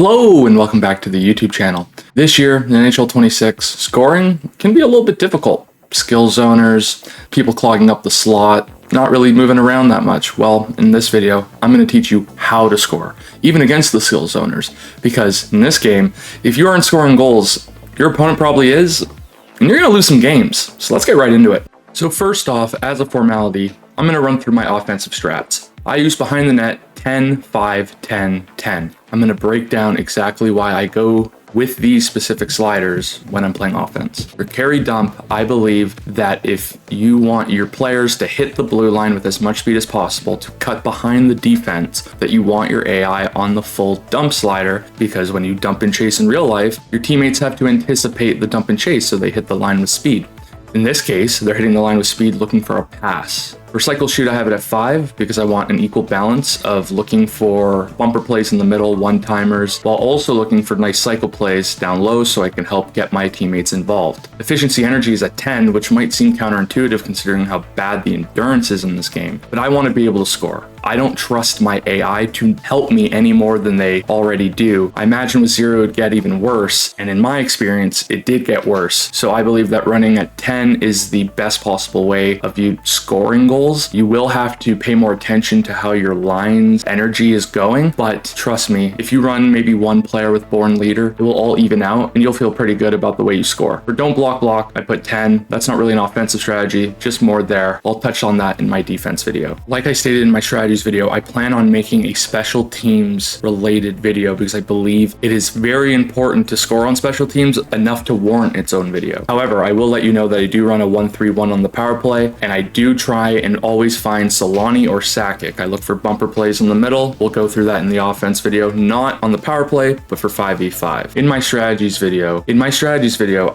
Hello and welcome back to the YouTube channel. This year in NHL 26, scoring can be a little bit difficult. Skill zoners, people clogging up the slot, not really moving around that much. Well, in this video, I'm going to teach you how to score, even against the skill zoners. Because in this game, if you aren't scoring goals, your opponent probably is, and you're going to lose some games. So let's get right into it. So first off, as a formality, I'm going to run through my offensive strats. I use behind the net 10, 5, 10, 10. I'm going to break down exactly why I go with these specific sliders when I'm playing offense. For carry dump, I believe that if you want your players to hit the blue line with as much speed as possible to cut behind the defense, that you want your AI on the full dump slider, because when you dump and chase in real life, your teammates have to anticipate the dump and chase so they hit the line with speed. In this case, they're hitting the line with speed looking for a pass. For cycle shoot, I have it at 5 because I want an equal balance of looking for bumper plays in the middle, one-timers, while also looking for nice cycle plays down low so I can help get my teammates involved. Efficiency energy is at 10, which might seem counterintuitive considering how bad the endurance is in this game, but I want to be able to score. I don't trust my AI to help me any more than they already do. I imagine with 0 it would get even worse, and in my experience, it did get worse. So I believe that running at 10 is the best possible way of you scoring goals. You will have to pay more attention to how your line's energy is going, but trust me, if you run maybe one player with Born Leader, it will all even out and you'll feel pretty good about the way you score. For don't block, I put 10. That's not really an offensive strategy, just more there. I'll touch on that in my defense video. Like I stated in my strategies video, I plan on making a special teams related video because I believe it is very important to score on special teams enough to warrant its own video. However, I will let you know that I do run a 1-3-1 on the power play, and I do try and always find Solani or Sakic. I look for bumper plays in the middle. We'll go through that in the offense video, not on the power play, but for 5v5. In my strategies video,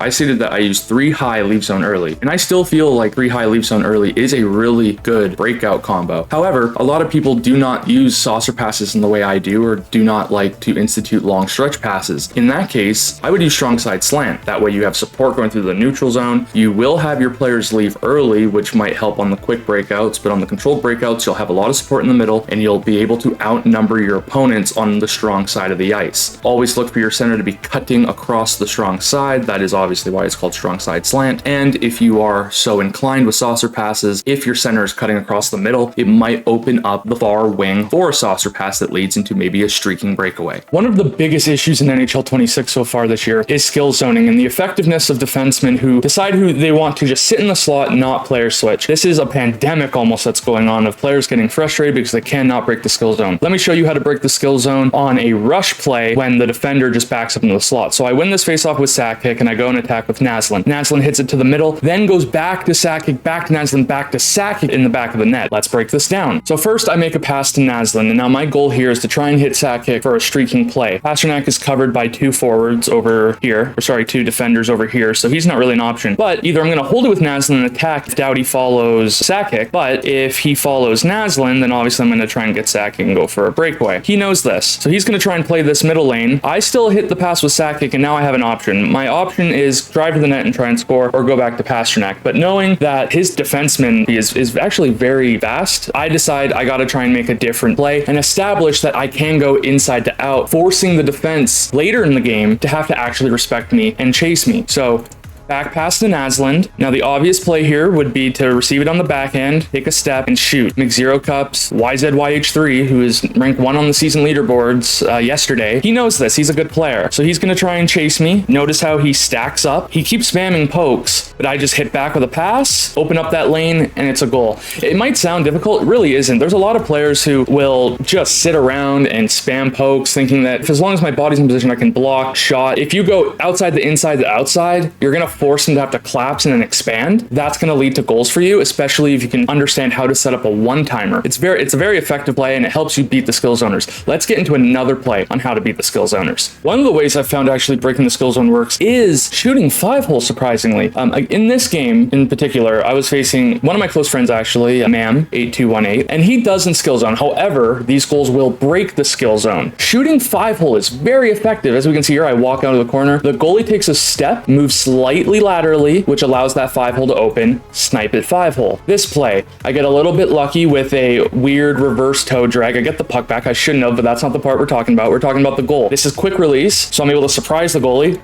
I stated that I use 3 high leave zone early, and I still feel like 3 high leave zone early is a really good breakout combo. However, a lot of people do not use saucer passes in the way I do, or do not like to institute long stretch passes. In that case, I would use strong side slant. That way you have support going through the neutral zone. You will have your players leave early, which might help on the quick breakouts, but on the controlled breakouts, you'll have a lot of support in the middle and you'll be able to outnumber your opponents on the strong side of the ice. Always look for your center to be cutting across the strong side. That is obviously why it's called strong side slant. And if you are so inclined with saucer passes, if your center is cutting across the middle, it might open up the far wing for a saucer pass that leads into maybe a streaking breakaway. One of the biggest issues in NHL 26 so far this year is skill zoning and the effectiveness of defensemen who decide who they want to just sit in the slot and not player switch. This is a pandemic almost that's going on of players getting frustrated because they cannot break the skill zone. Let me show you how to break the skill zone on a rush play when the defender just backs up into the slot. So I win this faceoff with Sakic and I go and attack with Naslund. Naslund hits it to the middle, then goes back to Sakic, back to Naslund, back to Sakic in the back of the net. Let's break this down. So first I make a pass to Naslund, and now my goal here is to try and hit Sakic for a streaking play. Pasternak is covered by 2 forwards over here, or sorry, 2 defenders over here, so he's not really an option. But either I'm going to hold it with Naslund and attack if Doughty follows Sakic, but if he follows Naslund, then obviously I'm going to try and get Sakic and go for a breakaway. He knows this, so he's going to try and play this middle lane. I still hit the pass with Sakic, and now I have an option. My option is drive to the net and try and score, or go back to Pasternak. But knowing that his defenseman is actually very fast, I decide I got to try and make a different play and establish that I can go inside to out, forcing the defense later in the game to have to actually respect me and chase me. So back pass to Naslund. Now the obvious play here would be to receive it on the backhand, take a step, and shoot. McZero Cups, YZYH3, who is ranked 1 on the season leaderboards yesterday, he knows this. He's a good player. So he's going to try and chase me. Notice how he stacks up. He keeps spamming pokes, but I just hit back with a pass, open up that lane, and it's a goal. It might sound difficult. It really isn't. There's a lot of players who will just sit around and spam pokes, thinking that if as long as my body's in position, I can block, shot. If you go outside the inside, the outside, you're going to force them to have to collapse and then expand. That's going to lead to goals for you, especially if you can understand how to set up a one-timer. It's a very effective play, and it helps you beat the skill zoners. Let's get into another play on how to beat the skill zoners. One of the ways I've found actually breaking the skill zone works is shooting 5-hole, surprisingly. In this game in particular, I was facing one of my close friends actually, Mam 8218, and he doesn't skill zone. However, these goals will break the skill zone. Shooting 5-hole is very effective. As we can see here, I walk out of the corner. The goalie takes a step, moves slightly slightly laterally, which allows that 5-hole to open, snipe it 5-hole. This play, I get a little bit lucky with a weird reverse toe drag. I get the puck back. I shouldn't have, but that's not the part we're talking about. We're talking about the goal. This is quick release, so I'm able to surprise the goalie.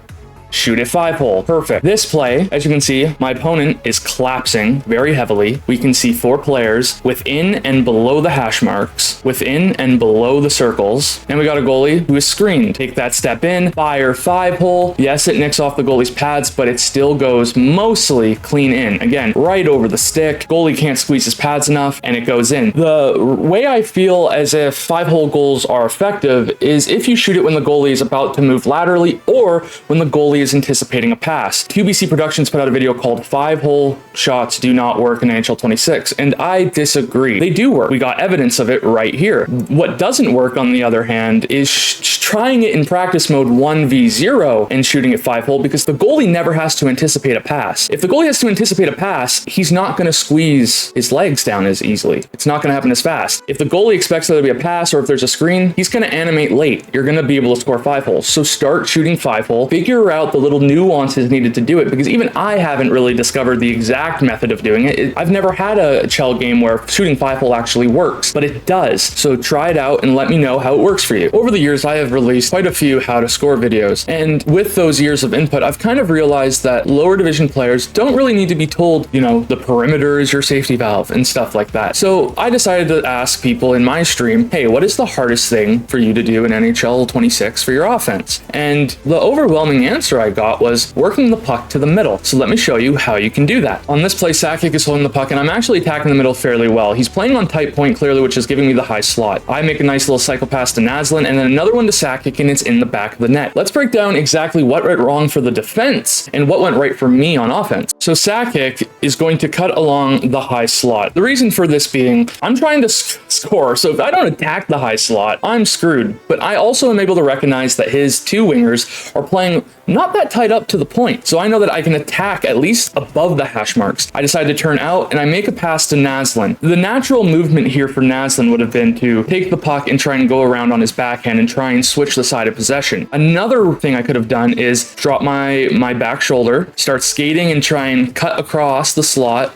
Shoot it 5-hole. Perfect. This play, as you can see, my opponent is collapsing very heavily. We can see 4 players within and below the hash marks, within and below the circles. And we got a goalie who is screened. Take that step in, fire 5-hole. Yes, it nicks off the goalie's pads, but it still goes mostly clean in. Again, right over the stick. Goalie can't squeeze his pads enough, and it goes in. The way I feel as if 5-hole goals are effective is if you shoot it when the goalie is about to move laterally or when the goalie is anticipating a pass. QBC Productions put out a video called 5-hole shots do not work in NHL 26, and I disagree. They do work. We got evidence of it right here. What doesn't work, on the other hand, is trying it in practice mode 1v0 and shooting it 5-hole, because the goalie never has to anticipate a pass. If the goalie has to anticipate a pass, he's not going to squeeze his legs down as easily. It's not going to happen as fast. If the goalie expects there to be a pass or if there's a screen, he's going to animate late. You're going to be able to score 5-holes. So start shooting 5-hole, figure out the little nuances needed to do it, because even I haven't really discovered the exact method of doing it. I've never had a Chell game where shooting 5-hole actually works, but it does. So try it out and let me know how it works for you. Over the years, I have released quite a few how to score videos, and with those years of input, I've kind of realized that lower division players don't really need to be told, you know, the perimeter is your safety valve and stuff like that. So I decided to ask people in my stream, hey, what is the hardest thing for you to do in NHL 26 for your offense? And the overwhelming answer I got was working the puck to the middle. So let me show you how you can do that. On this play, Sakic is holding the puck, and I'm actually attacking the middle fairly well. He's playing on tight point clearly, which is giving me the high slot. I make a nice little cycle pass to Naslin, and then another one to Sakic, and it's in the back of the net. Let's break down exactly what went wrong for the defense and what went right for me on offense. So Sakic is going to cut along the high slot. The reason for this being, I'm trying to score, so if I don't attack the high slot, I'm screwed. But I also am able to recognize that his 2 wingers are playing not that tight up to the point. So I know that I can attack at least above the hash marks. I decide to turn out and I make a pass to Naslin. The natural movement here for Naslin would have been to take the puck and try and go around on his backhand and try and switch the side of possession. Another thing I could have done is drop my back shoulder, start skating and try and cut across the slot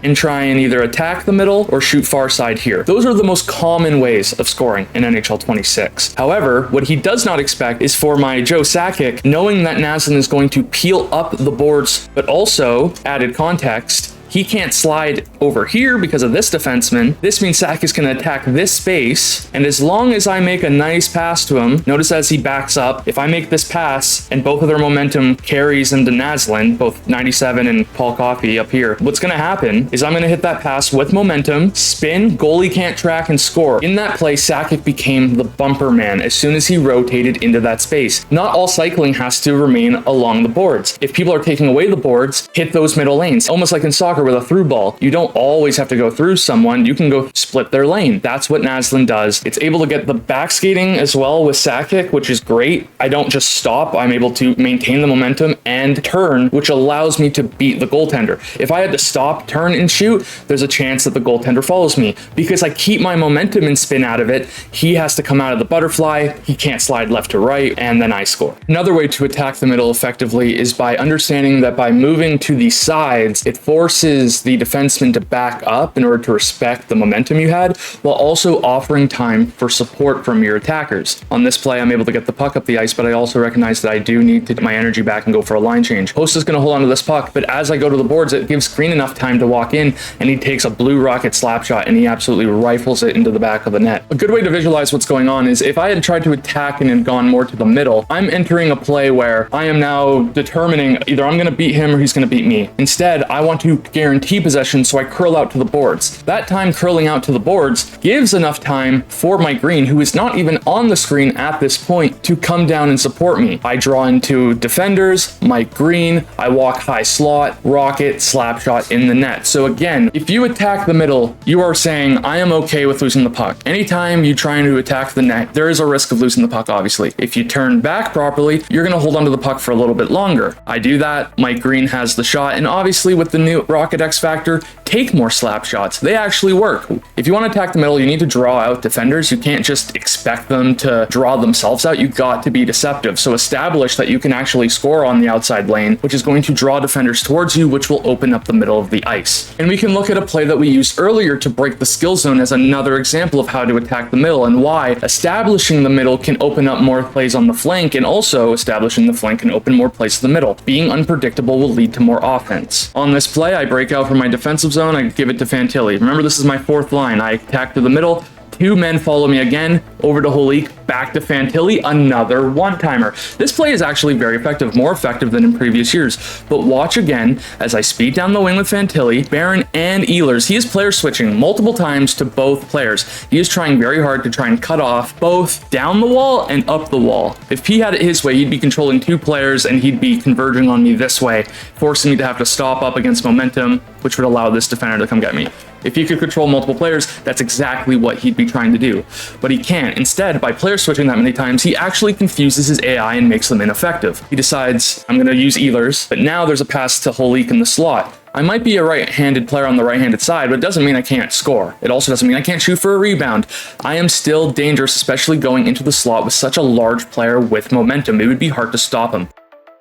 and try and either attack the middle or shoot far side here. Those are the most common ways of scoring in NHL 26. However, what he does not expect is for my Joe Sakic, knowing that Naslin is going to peel up the boards, but also, added context, he can't slide over here because of this defenseman. This means Sakic is going to attack this space, and as long as I make a nice pass to him, notice as he backs up, if I make this pass and both of their momentum carries into Naslin, both 97 and Paul Coffey up here, what's going to happen is I'm going to hit that pass with momentum, spin, goalie can't track and score. In that play, Sakic became the bumper man as soon as he rotated into that space. Not all cycling has to remain along the boards. If people are taking away the boards, hit those middle lanes. Almost like in soccer with a through ball, you don't always have to go through someone, you can go split their lane. That's what Naslin does. It's able to get the back skating as well with Sakic, which is great. I don't just stop, I'm able to maintain the momentum and turn, which allows me to beat the goaltender. If I had to stop, turn, and shoot, there's a chance that the goaltender follows me. Because I keep my momentum and spin out of it, he has to come out of the butterfly, he can't slide left to right, and then I score. Another way to attack the middle effectively is by understanding that by moving to the sides, it forces the defenseman to back up in order to respect the momentum you had, while also offering time for support from your attackers. On this play, I'm able to get the puck up the ice, but I also recognize that I do need to get my energy back and go for a line change. Host is going to hold on to this puck, but as I go to the boards, it gives Green enough time to walk in, and he takes a blue rocket slap shot, and he absolutely rifles it into the back of the net. A good way to visualize what's going on is if I had tried to attack and had gone more to the middle, I'm entering a play where I am now determining either I'm going to beat him or he's going to beat me. Instead, I want to guarantee possession, so I curl out to the boards. That time curling out to the boards gives enough time for my Green, who is not even on the screen at this point, to come down and support me. I draw into defenders, my Green, I walk high slot, rocket, slap shot in the net. So again, if you attack the middle, you are saying, I am okay with losing the puck. Anytime you try to attack the net, there is a risk of losing the puck, obviously. If you turn back properly, you're going to hold onto the puck for a little bit longer. I do that, my Green has the shot, and obviously with the new Rocket X Factor, take more slap shots. They actually work. If you want to attack the middle, you need to draw out defenders. You can't just expect them to draw themselves out. You got to be deceptive. So establish that you can actually score on the outside lane, which is going to draw defenders towards you, which will open up the middle of the ice. And we can look at a play that we used earlier to break the skill zone as another example of how to attack the middle and why establishing the middle can open up more plays on the flank, and also establishing the flank can open more plays to the middle. Being unpredictable will lead to more offense. On this play, I break out from my defensive zone, I give it to Fantilli. Remember, this is my fourth line. I attack to the middle, 2 men follow me again, over to Holik, back to Fantilli, another one-timer. This play is actually very effective, more effective than in previous years. But watch again as I speed down the wing with Fantilli, Baron, and Ehlers. He is player switching multiple times to both players. He is trying very hard to try and cut off both down the wall and up the wall. If he had it his way, he'd be controlling 2 players and he'd be converging on me this way, forcing me to have to stop up against momentum, which would allow this defender to come get me. If he could control multiple players, that's exactly what he'd be trying to do. But he can't. Instead, by player switching that many times, he actually confuses his AI and makes them ineffective. He decides, I'm going to use Ehlers, but now there's a pass to Holik in the slot. I might be a right-handed player on the right-handed side, but it doesn't mean I can't score. It also doesn't mean I can't shoot for a rebound. I am still dangerous, especially going into the slot with such a large player with momentum. It would be hard to stop him.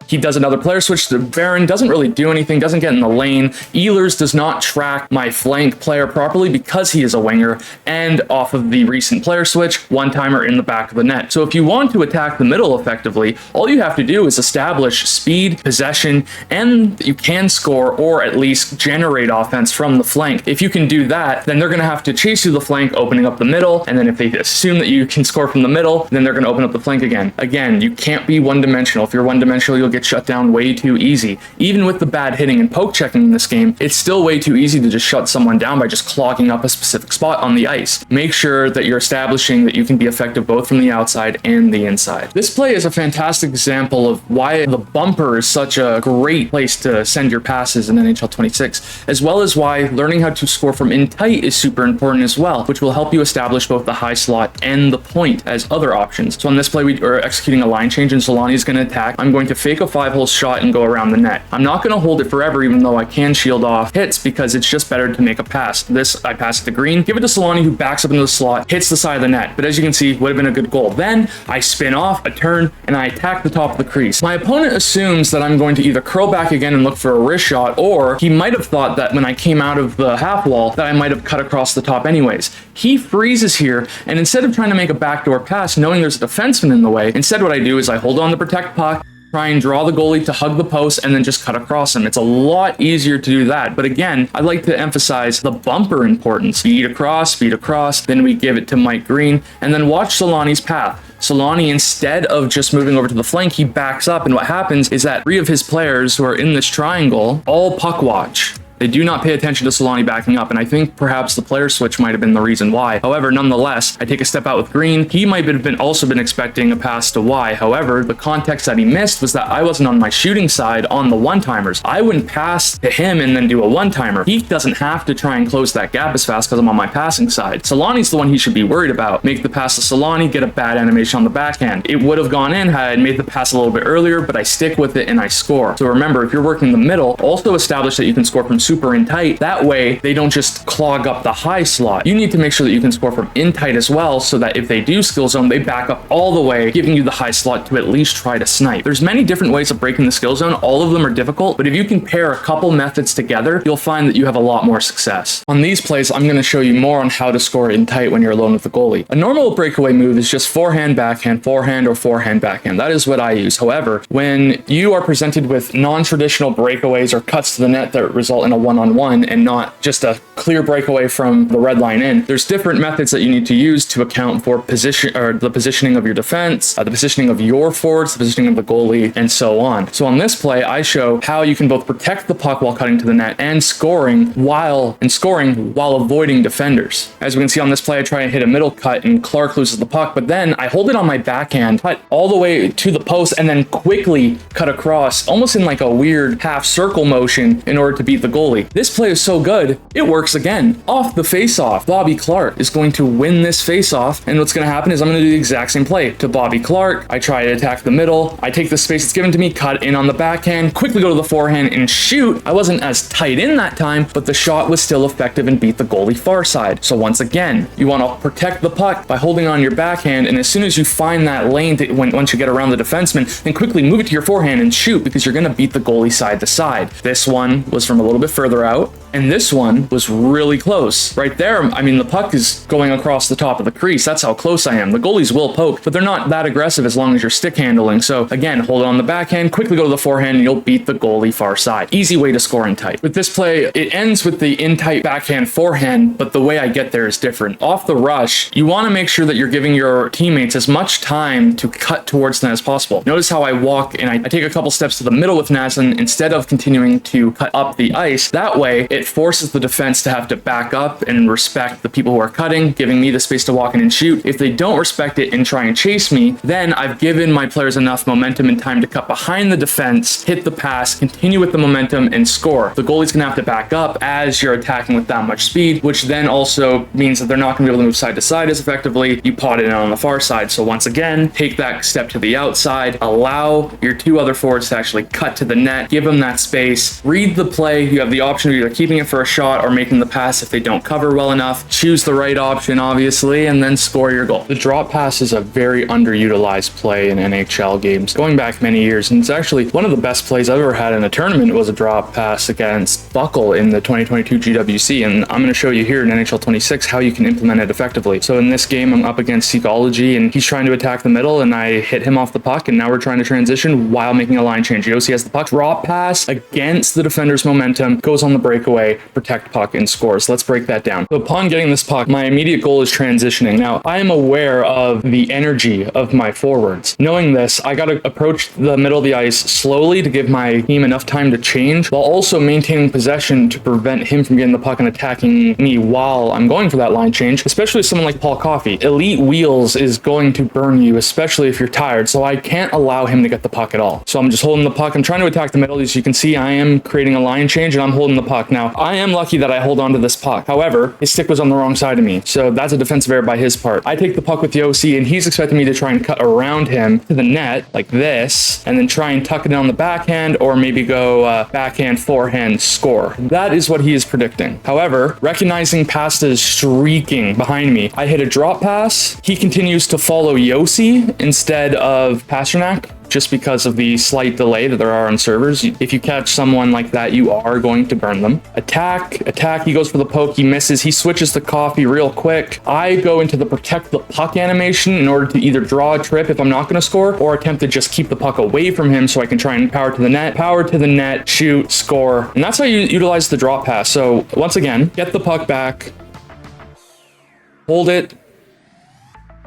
He does another player switch to Baron, doesn't really do anything, doesn't get in the lane. Ehlers does not track my flank player properly because he is a winger, and off of the recent player switch, one-timer in the back of the net. So if you want to attack the middle effectively, all you have to do is establish speed, possession, and you can score or at least generate offense from the flank. If you can do that, then they're going to have to chase you the flank, opening up the middle, and then if they assume that you can score from the middle, then they're going to open up the flank again. Again, you can't be one-dimensional. If you're one-dimensional, you'll get shut down way too easy. Even with the bad hitting and poke checking in this game, it's still way too easy to just shut someone down by just clogging up a specific spot on the ice. Make sure that you're establishing that you can be effective both from the outside and the inside. This play is a fantastic example of why the bumper is such a great place to send your passes in NHL 26, as well as why learning how to score from in tight is super important as well, which will help you establish both the high slot and the point as other options. So on this play, we are executing a line change and Solani is going to attack. I'm going to fake a 5-hole shot and go around the net. I'm not going to hold it forever, even though I can shield off hits, because it's just better to make a pass. This, I pass it to Green, give it to Solani, who backs up into the slot, hits the side of the net. But as you can see, would have been a good goal. Then I spin off, a turn, and I attack the top of the crease. My opponent assumes that I'm going to either curl back again and look for a wrist shot, or he might have thought that when I came out of the half wall that I might have cut across the top anyways. He freezes here, and instead of trying to make a backdoor pass, knowing there's a defenseman in the way, instead what I do is I hold on to protect puck, try and draw the goalie to hug the post, and then just cut across him. It's a lot easier to do that. But again, I'd like to emphasize the bumper importance. Speed across, then we give it to Mike Green, and then watch Solani's path. Solani, instead of just moving over to the flank, he backs up, and what happens is that 3 of his players who are in this triangle all puck watch. They do not pay attention to Solani backing up, and I think perhaps the player switch might have been the reason why. However, nonetheless, I take a step out with Green. He might have also been expecting a pass to Y. However, the context that he missed was that I wasn't on my shooting side on the one-timers. I wouldn't pass to him and then do a one-timer. He doesn't have to try and close that gap as fast because I'm on my passing side. Solani's the one he should be worried about. Make the pass to Solani, get a bad animation on the backhand. It would have gone in had I made the pass a little bit earlier, but I stick with it and I score. So remember, if you're working the middle, also establish that you can score from super in tight. That way, they don't just clog up the high slot. You need to make sure that you can score from in tight as well, so that if they do skill zone, they back up all the way, giving you the high slot to at least try to snipe. There's many different ways of breaking the skill zone. All of them are difficult, but if you can pair a couple methods together, you'll find that you have a lot more success. On these plays, I'm going to show you more on how to score in tight when you're alone with the goalie. A normal breakaway move is just forehand, backhand, forehand, or forehand, backhand. That is what I use. However, when you are presented with non-traditional breakaways or cuts to the net that result in a one-on-one and not just a clear breakaway from the red line in, there's different methods that you need to use to account for position, or the positioning of your defense, the positioning of your forwards, the positioning of the goalie, and so on. So on this play, I show how you can both protect the puck while cutting to the net and scoring while avoiding defenders. As we can see on this play, I try and hit a middle cut and Clark loses the puck, but then I hold it on my backhand, cut all the way to the post, and then quickly cut across, almost in like a weird half circle motion in order to beat the goalie. goalie. This play is so good, it works again. Off the face-off, Bobby Clark is going to win this face-off, and what's going to happen is I'm going to do the exact same play to Bobby Clark. I try to attack the middle, I take the space that's given to me, cut in on the backhand, quickly go to the forehand and shoot. I wasn't as tight in that time, but the shot was still effective and beat the goalie far side. So once again, you want to protect the puck by holding on your backhand, and as soon as you find that lane, once you get around the defenseman, then quickly move it to your forehand and shoot, because you're going to beat the goalie side to side. This one was from a little bit further out, and this one was really close. Right there, I mean, the puck is going across the top of the crease. That's how close I am. The goalies will poke, but they're not that aggressive as long as you're stick handling. So again, hold it on the backhand, quickly go to the forehand, and you'll beat the goalie far side. Easy way to score in tight. With this play, it ends with the in tight backhand forehand, but the way I get there is different. Off the rush, you want to make sure that you're giving your teammates as much time to cut towards them as possible. Notice how I walk and I take a couple steps to the middle with Naslin instead of continuing to cut up the ice. That way, it forces the defense to have to back up and respect the people who are cutting, giving me the space to walk in and shoot. If they don't respect it and try and chase me, then I've given my players enough momentum and time to cut behind the defense, hit the pass, continue with the momentum, and score. The goalie's gonna have to back up as you're attacking with that much speed, which then also means that they're not gonna be able to move side to side as effectively. You pot it in on the far side. So once again, take that step to the outside, allow your two other forwards to actually cut to the net, give them that space, read the play. You have the option of either keeping it for a shot or making the pass if they don't cover well enough. Choose the right option, obviously, and then score your goal. The drop pass is a very underutilized play in NHL games, going back many years, and it's actually one of the best plays I've ever had in a tournament. Was a drop pass against Buckle in the 2022 GWC, and I'm going to show you here in NHL 26 how you can implement it effectively. So in this game, I'm up against Seekology, and he's trying to attack the middle, and I hit him off the puck, and now we're trying to transition while making a line change. Yossi has the puck, drop pass against the defender's momentum, goes on the breakaway, protect puck, and scores. Let's break that down. So upon getting this puck, my immediate goal is transitioning. Now, I am aware of the energy of my forwards. Knowing this, I got to approach the middle of the ice slowly to give my team enough time to change, while also maintaining possession to prevent him from getting the puck and attacking me while I'm going for that line change, especially someone like Paul Coffey. Elite wheels is going to burn you, especially if you're tired, so I can't allow him to get the puck at all. So I'm just holding the puck. I'm trying to attack the middle. As you can see, I am creating a line change, and I'm holding the puck. Now, I am lucky that I hold on to this puck. However, his stick was on the wrong side of me, so that's a defensive error by his part. I take the puck with the OC, and he's expecting me to try and cut around him to the net like this, and then try and tuck it on the backhand, or maybe go backhand, forehand, score. That is what he is predicting. However, recognizing Pasta is streaking behind me, I hit a drop pass. He continues to follow Yossi instead of Pasternak, just because of the slight delay that there are on servers. If you catch someone like that, you are going to burn them. Attack, he goes for the poke, he misses, he switches to Coffee real quick. I go into the protect the puck animation in order to either draw a trip if I'm not gonna score, or attempt to just keep the puck away from him so I can try and power to the net, shoot, score. And that's how you utilize the drop pass. So once again, get the puck back, hold it,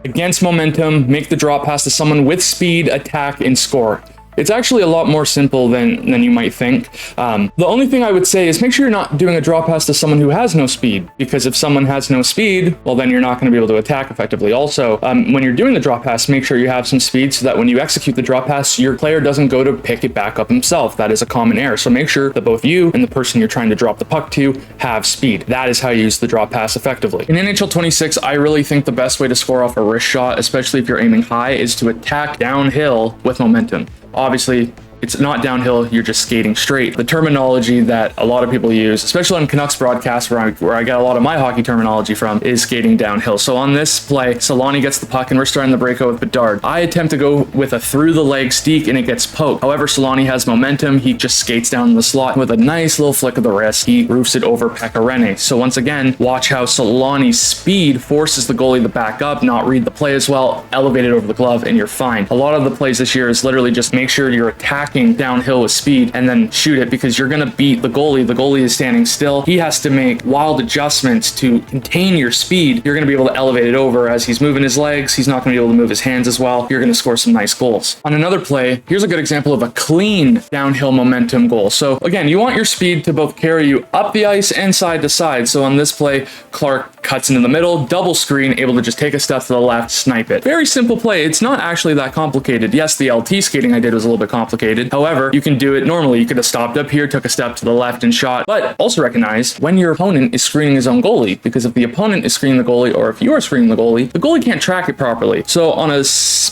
against momentum, make the drop pass to someone with speed, attack, and score. It's actually a lot more simple than you might think. The only thing I would say is make sure you're not doing a drop pass to someone who has no speed, because if someone has no speed, well, then you're not going to be able to attack effectively. Also, when you're doing the drop pass, make sure you have some speed so that when you execute the drop pass, your player doesn't go to pick it back up himself. That is a common error. So make sure that both you and the person you're trying to drop the puck to have speed. That is how you use the drop pass effectively. In NHL 26, I really think the best way to score off a wrist shot, especially if you're aiming high, is to attack downhill with momentum. Obviously, it's not downhill, you're just skating straight. The terminology that a lot of people use, especially on Canucks broadcasts where I get a lot of my hockey terminology from, is skating downhill. So on this play, Solani gets the puck and we're starting the breakout with Bedard. I attempt to go with a through the leg steek and it gets poked. However, Solani has momentum. He just skates down the slot with a nice little flick of the wrist. He roofs it over Pecorine. So once again, watch how Solani's speed forces the goalie to back up, not read the play as well, elevate it over the glove, and you're fine. A lot of the plays this year is literally just make sure you're attacking downhill with speed and then shoot it, because you're going to beat the goalie. The goalie is standing still. He has to make wild adjustments to contain your speed. You're going to be able to elevate it over as he's moving his legs. He's not going to be able to move his hands as well. You're going to score some nice goals. On another play, here's a good example of a clean downhill momentum goal. So again, you want your speed to both carry you up the ice and side to side. So on this play, Clark cuts into the middle, double screen, able to just take a step to the left, snipe it. Very simple play. It's not actually that complicated. Yes, the LT skating I did was a little bit complicated, complicated. However, you can do it normally. You could have stopped up here, took a step to the left and shot, but also recognize when your opponent is screening his own goalie, because if the opponent is screening the goalie or if you are screening the goalie can't track it properly. So on a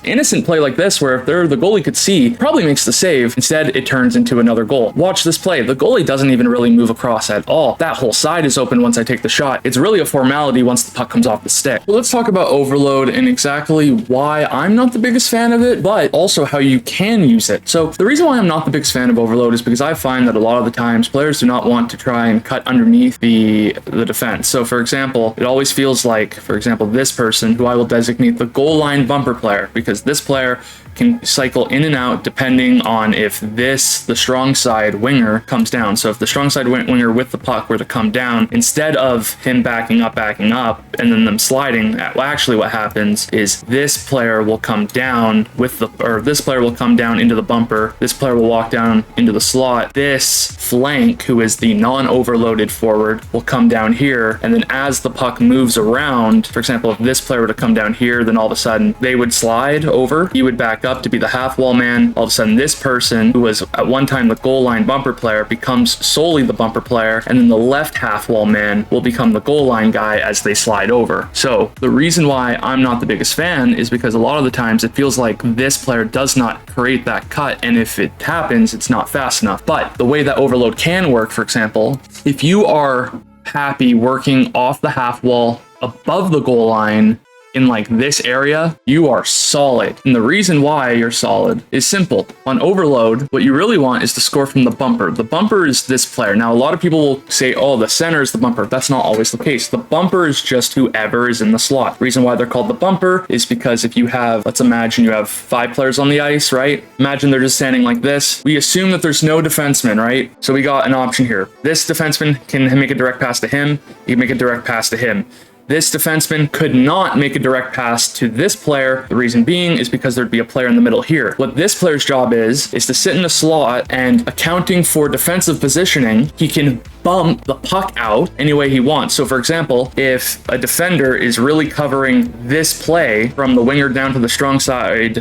innocent play like this, where if the goalie could see, probably makes the save, instead it turns into another goal. Watch this play. The goalie doesn't even really move across at all. That whole side is open once I take the shot. It's really a formality once the puck comes off the stick. So let's talk about overload and exactly why I'm not the biggest fan of it, but also how you can use it. So the reason why I'm not the biggest fan of overload is because I find that a lot of the times players do not want to try and cut underneath the defense. So for example, it always feels like, for example, this person, who I will designate the goal line bumper player, because this player can cycle in and out depending on if the strong side winger comes down. So if the strong side winger with the puck were to come down, instead of him backing up, and then them sliding, well, actually what happens is this player will come down this player will come down into the bumper, this player will walk down into the slot, this flank, who is the non-overloaded forward, will come down here, and then as the puck moves around, for example, if this player were to come down here, then all of a sudden they would slide over, he would back up to be the half wall man. All of a sudden this person, who was at one time the goal line bumper player, becomes solely the bumper player, and then the left half wall man will become the goal line guy as they slide over. So the reason why I'm not the biggest fan is because a lot of the times it feels like this player does not create that cut, and if it happens, it's not fast enough. But the way that overload can work, for example, if you are happy working off the half wall above the goal line in like this area, you are solid. And the reason why you're solid is simple. On overload, what you really want is to score from the bumper. The bumper is this player. Now, a lot of people will say, oh, the center is the bumper. That's not always the case. The bumper is just whoever is in the slot. The reason why they're called the bumper is because if you have, let's imagine you have 5 players on the ice, right? Imagine they're just standing like this. We assume that there's no defenseman, right? So we got an option here. This defenseman can make a direct pass to him. He can make a direct pass to him. This defenseman could not make a direct pass to this player. The reason being is because there'd be a player in the middle here. What this player's job is to sit in a slot, and accounting for defensive positioning, he can bump the puck out any way he wants. So for example, if a defender is really covering this play from the winger down to the strong side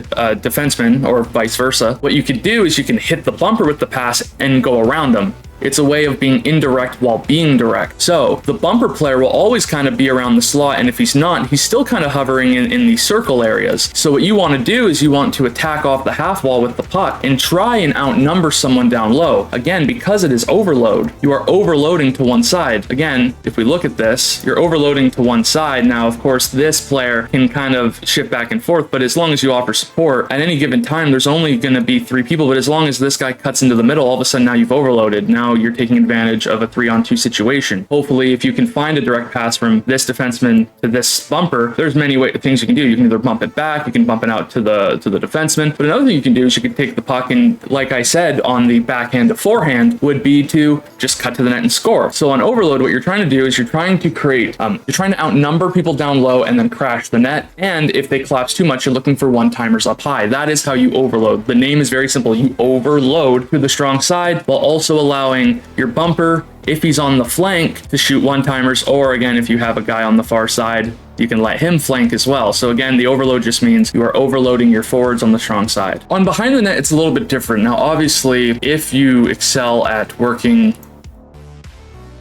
defenseman, or vice versa, what you can do is you can hit the bumper with the pass and go around them. It's a way of being indirect while being direct. So the bumper player will always kind of be around the slot, and if he's not, he's still kind of hovering in these circle areas. So what you want to do is you want to attack off the half wall with the puck and try and outnumber someone down low. Again, because it is overload, you are overloading to one side. Again, if we look at this, you're overloading to one side. Now, of course, this player can kind of shift back and forth, but as long as you offer support, at any given time, there's only going to be 3 people, but as long as this guy cuts into the middle, all of a sudden now you've overloaded. Now you're taking advantage of a 3-on-2 situation. Hopefully, if you can find a direct pass from this defenseman to this bumper, there's many things you can do. You can either bump it back, you can bump it out to the defenseman, but another thing you can do is you can take the puck and, like I said, on the backhand to forehand, would be to just cut to the net and score. So on overload, what you're trying to do is you're trying to outnumber people down low and then crash the net, and if they collapse too much, you're looking for one-timers up high. That is how you overload. The name is very simple. You overload to the strong side while also allowing your bumper, if he's on the flank, to shoot one-timers, or again, if you have a guy on the far side, you can let him flank as well. So again, the overload just means you are overloading your forwards on the strong side. On behind the net, it's a little bit different. Now, obviously, if you excel at working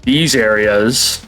these areas,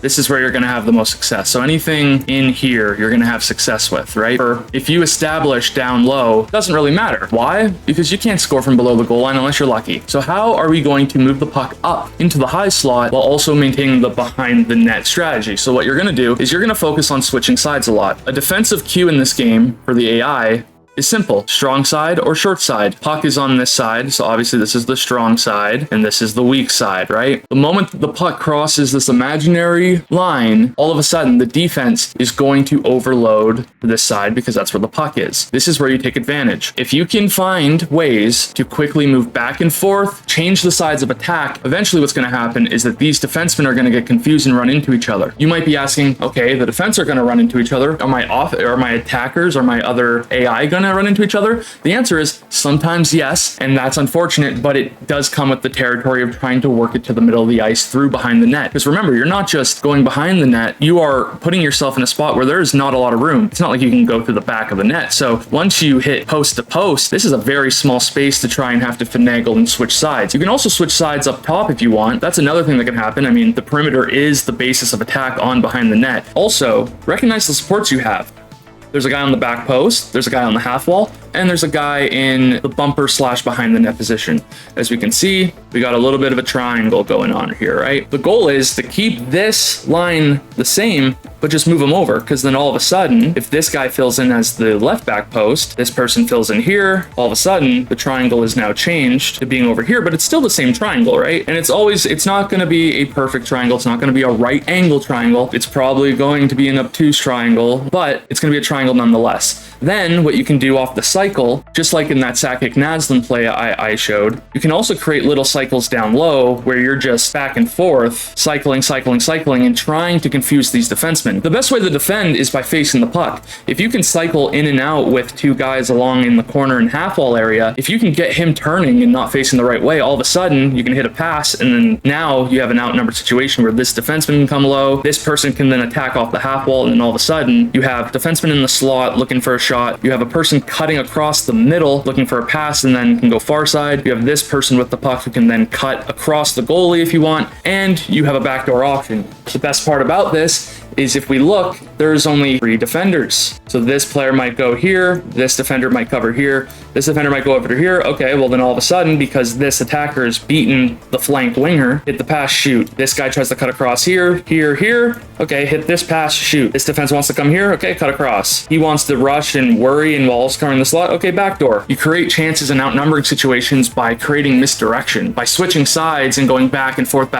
this is where you're going to have the most success. So anything in here, you're going to have success with, right? Or if you establish down low, it doesn't really matter. Why? Because you can't score from below the goal line unless you're lucky. So how are we going to move the puck up into the high slot while also maintaining the behind the net strategy? So what you're going to do is you're going to focus on switching sides a lot. A defensive cue in this game for the AI is simple. Strong side or short side. Puck is on this side, so obviously this is the strong side, and this is the weak side, right? The moment the puck crosses this imaginary line, all of a sudden the defense is going to overload this side because that's where the puck is. This is where you take advantage. If you can find ways to quickly move back and forth, change the sides of attack, eventually what's going to happen is that these defensemen are going to get confused and run into each other. You might be asking, okay, the defense are going to run into each other. Are my attackers or my other AI going gonna run into each other? The answer is sometimes yes, and that's unfortunate, but it does come with the territory of trying to work it to the middle of the ice through behind the net. Because remember, you're not just going behind the net, you are putting yourself in a spot where there's not a lot of room. It's not like you can go through the back of the net. So once you hit post to post, this is a very small space to try and have to finagle and switch sides. You can also switch sides up top if you want. That's another thing that can happen. I mean, the perimeter is the basis of attack on behind the net. Also, recognize the supports you have. There's a guy on the back post, there's a guy on the half wall, and there's a guy in the bumper / behind the net position. As we can see, we got a little bit of a triangle going on here, right? The goal is to keep this line the same, but just move them over, because then all of a sudden, if this guy fills in as the left back post, this person fills in here, all of a sudden, the triangle is now changed to being over here, but it's still the same triangle, right? And it's not going to be a perfect triangle. It's not going to be a right angle triangle. It's probably going to be an obtuse triangle, but it's going to be a triangle nonetheless. Then what you can do off the cycle, just like in that Sakic Naslin play I showed, you can also create little cycles down low where you're just back and forth, cycling, and trying to confuse these defensemen. The best way to defend is by facing the puck. If you can cycle in and out with two guys along in the corner and half wall area, if you can get him turning and not facing the right way, all of a sudden you can hit a pass, and then now you have an outnumbered situation where this defenseman can come low, this person can then attack off the half wall, and then all of a sudden you have defenseman in the slot looking for a shot. You have a person cutting across the middle looking for a pass and then can go far side. You have this person with the puck who can then cut across the goalie if you want, and you have a backdoor option. The best part about this is if we look, there's only 3 defenders. So this player might go here, this defender might cover here, this defender might go over to here. Okay, well then all of a sudden, because this attacker is beaten the flank winger, hit the pass, shoot. This guy tries to cut across here, here. Okay, hit this pass, shoot. This defense wants to come here. Okay, cut across. He wants to rush and worry and while scoring the slot. Okay, backdoor. You create chances in outnumbering situations by creating misdirection. By switching sides and going back and forth,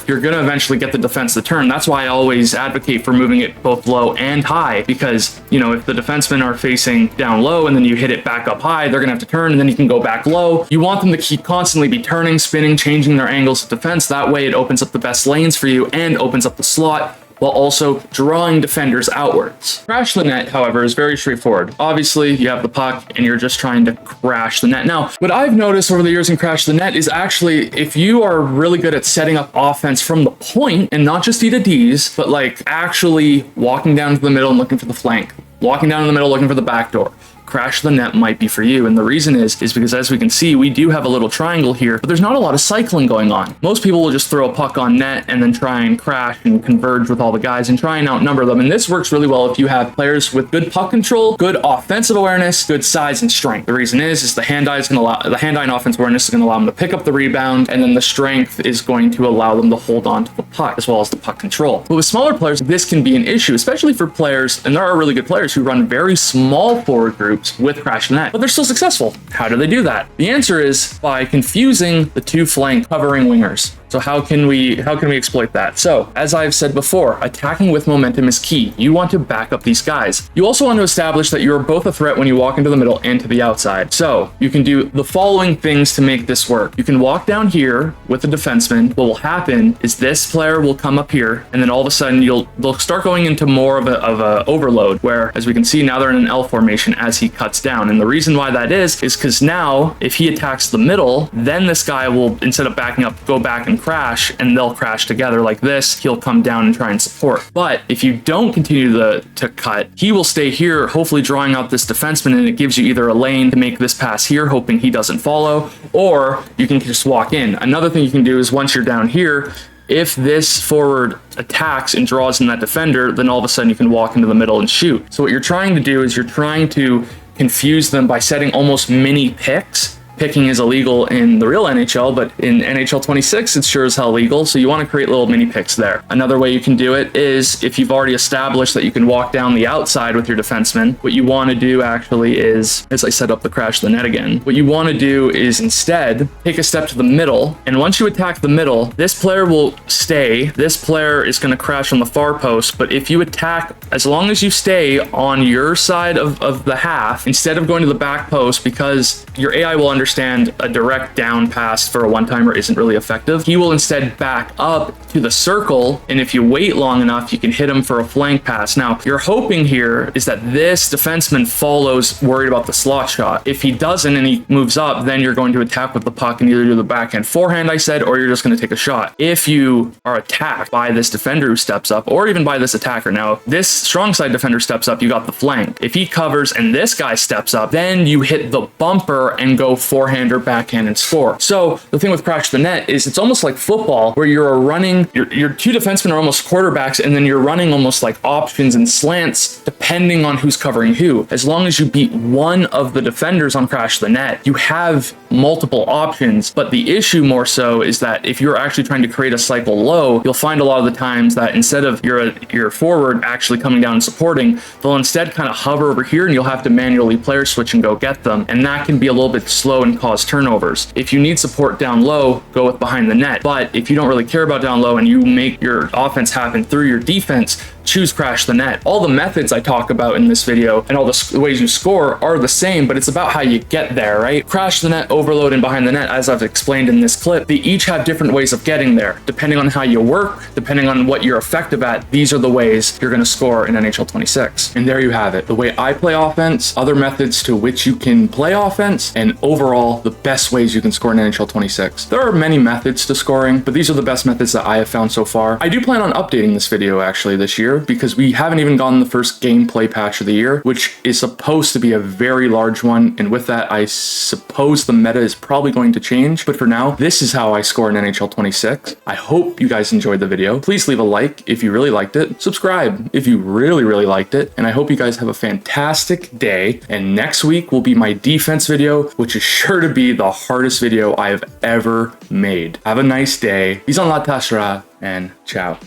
you're going to eventually get the defense to turn. That's why I always advocate for moving it both low and high, because, you know, if the defensemen are facing down low and then you hit it back up high, they're gonna have to turn and then you can go back low. You want them to keep constantly be turning, spinning, changing their angles of defense. That way it opens up the best lanes for you and opens up the slot, while also drawing defenders outwards. Crash the net, however, is very straightforward. Obviously, you have the puck and you're just trying to crash the net. Now, what I've noticed over the years in Crash the Net is actually, if you are really good at setting up offense from the point, and not just D to Ds, but like actually walking down to the middle and looking for the flank, walking down in the middle looking for the back door, Crash the Net might be for you. And the reason is because, as we can see, we do have a little triangle here, but there's not a lot of cycling going on. Most people will just throw a puck on net and then try and crash and converge with all the guys and try and outnumber them. And this works really well if you have players with good puck control, good offensive awareness, good size and strength. The reason is the hand-eye and offensive awareness is going to allow them to pick up the rebound, and then the strength is going to allow them to hold on to the puck as well as the puck control. But with smaller players, this can be an issue, especially for players, and there are really good players who run very small forward groups with Crash the Net, but they're still successful. How do they do that? The answer is by confusing the 2 flank covering wingers. So how can we exploit that? So, as I've said before, attacking with momentum is key. You want to back up these guys. You also want to establish that you are both a threat when you walk into the middle and to the outside. So, you can do the following things to make this work. You can walk down here with the defenseman. What will happen is this player will come up here, and then all of a sudden they'll start going into more of a overload, where, as we can see, now they're in an L formation as he cuts down. And the reason why that is because now, if he attacks the middle, then this guy will, instead of backing up, go back and crash, and they'll crash together like this. He'll come down and try and support. But if you don't continue to cut, he will stay here, hopefully drawing out this defenseman, and it gives you either a lane to make this pass here, hoping he doesn't follow, or you can just walk in. Another thing you can do is, once you're down here, if this forward attacks and draws in that defender, then all of a sudden you can walk into the middle and shoot. So what you're trying to do is you're trying to confuse them by setting almost mini picks. Picking is illegal in the real NHL, but in NHL 26, it's sure as hell legal. So you want to create little mini picks there. Another way you can do it is, if you've already established that you can walk down the outside with your defenseman, what you want to do actually is, as I set up the Crash the Net again, what you want to do is instead take a step to the middle. And once you attack the middle, this player will stay. This player is going to crash on the far post. But if you attack, as long as you stay on your side of the half, instead of going to the back post, because your AI will understand understand a direct down pass for a one-timer isn't really effective. He will instead back up to the circle, and if you wait long enough, you can hit him for a flank pass. Now, you're hoping here is that this defenseman follows, worried about the slot shot. If he doesn't and he moves up, then you're going to attack with the puck and either do the backhand forehand, I said, or you're just going to take a shot. If you are attacked by this defender who steps up, or even by this attacker, now, this strong side defender steps up, you got the flank. If he covers and this guy steps up, then you hit the bumper and go forehand or backhand and score. So the thing with Crash the Net is it's almost like football where you're running, your two defensemen are almost quarterbacks, and then you're running almost like options and slants depending on who's covering who. As long as you beat one of the defenders on Crash the Net, you have multiple options. But the issue more so is that if you're actually trying to create a cycle low, you'll find a lot of the times that instead of your forward actually coming down and supporting, they'll instead kind of hover over here and you'll have to manually player switch and go get them. And that can be a little bit slow and cause turnovers. If you need support down low, go with behind the net. But if you don't really care about down low and you make your offense happen through your defense, choose Crash the Net. All the methods I talk about in this video and all the ways you score are the same, but it's about how you get there, right? Crash the Net, overload, and behind the net, as I've explained in this clip, they each have different ways of getting there. Depending on how you work, depending on what you're effective at, these are the ways you're going to score in NHL 26. And there you have it. The way I play offense, other methods to which you can play offense, and overall, the best ways you can score in NHL 26. There are many methods to scoring, but these are the best methods that I have found so far. I do plan on updating this video actually this year, because we haven't even gotten the first gameplay patch of the year, which is supposed to be a very large one. And with that, I suppose the meta is probably going to change. But for now, this is how I score in NHL 26. I hope you guys enjoyed the video. Please leave a like if you really liked it. Subscribe if you really, really liked it. And I hope you guys have a fantastic day. And next week will be my defense video, which is sure to be the hardest video I have ever made. Have a nice day. Peace on la tashra, and ciao.